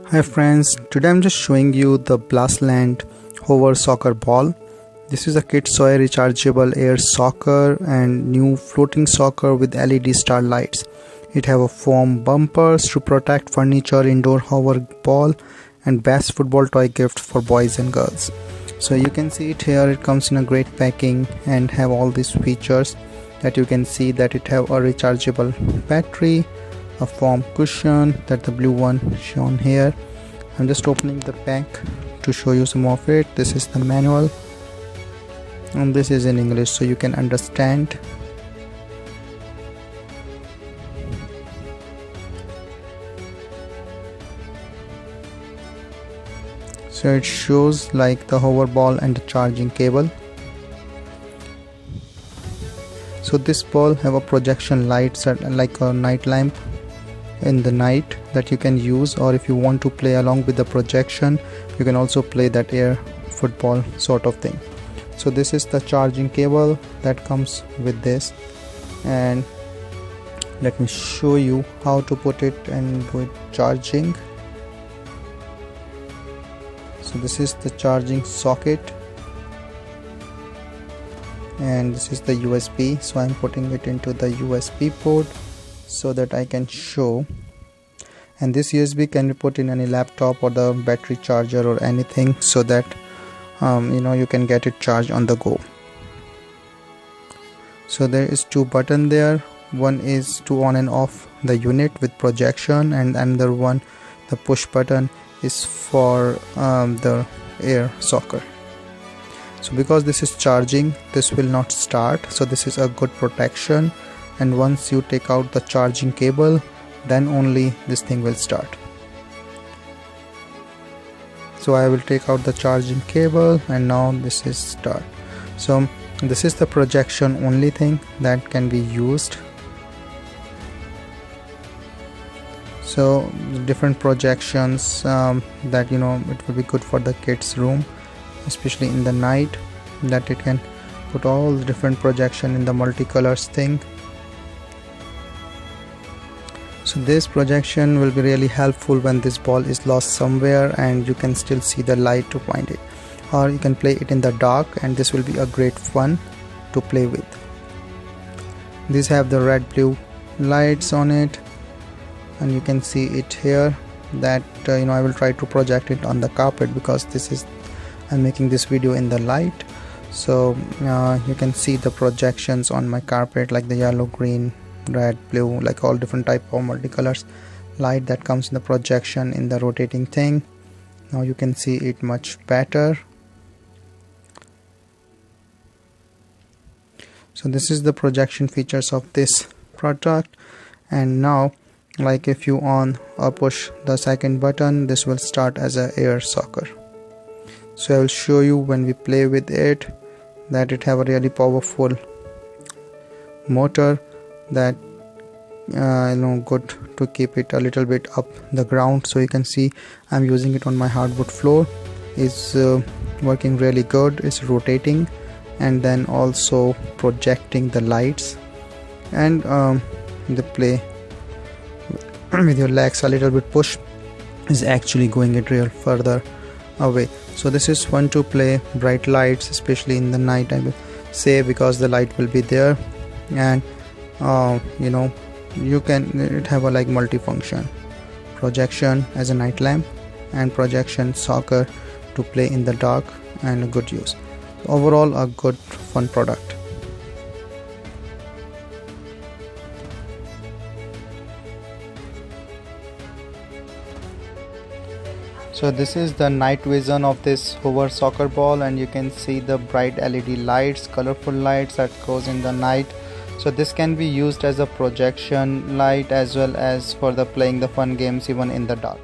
Hi friends, today I'm just showing you the Blastland hover soccer ball. This is a kids toy rechargeable air soccer and new floating soccer with LED starlights. It have a foam bumpers to protect furniture, indoor hover ball and best football toy gift for boys and girls. So you can see it here, it comes in a great packing and have all these features that you can see that it have a rechargeable battery, a foam cushion, that the blue one shown here. I'm just opening the pack to show you some of it. This is the manual and this is in English so you can understand. So it shows like the hover ball and the charging cable. So this ball have a projection lights like a night lamp in the night that you can use, or if you want to play along with the projection you can also play that air football sort of thing. So this is the charging cable that comes with this, and let me show you how to put it and do it charging. So this is the charging socket and this is the USB, so I'm putting it into the USB port so that I can show. And this USB can be put in any laptop or the battery charger or anything so that you can get it charged on the go. So there is two buttons there. One is to on and off the unit with projection, and another one, the push button, is for the air soccer. So because this is charging, this will not start, so this is a good protection. And once you take out the charging cable, then only this thing will start. So I will take out the charging cable and now this is start. So this is the projection only thing that can be used. So different projections that it will be good for the kids room, especially in the night, that it can put all the different projection in the multicolors thing. So this projection will be really helpful when this ball is lost somewhere and you can still see the light to find it, or you can play it in the dark and this will be a great fun to play with. These have the red blue lights on it and you can see it here that I will try to project it on the carpet because I'm making this video in the light. So you can see the projections on my carpet like the yellow, green, red, blue, like all different type of multicolors light that comes in the projection in the rotating thing. Now you can see it much better. So this is the projection features of this product, and now like if you on or push the second button, this will start as a air soccer. So I will show you when we play with it that it have a really powerful motor that good to keep it a little bit up the ground. So you can see I'm using it on my hardwood floor. It's working really good. It's rotating and then also projecting the lights, and the play with your legs a little bit push is actually going it real further away. So this is fun to play bright lights, especially in the night I will say, because the light will be there, and it have a like multifunction projection as a night lamp and projection soccer to play in the dark, and a good use. Overall a good fun product. So this is the night vision of this hover soccer ball, and you can see the bright LED lights, colorful lights that goes in the night. So this can be used as a projection light as well as for the playing the fun games even in the dark.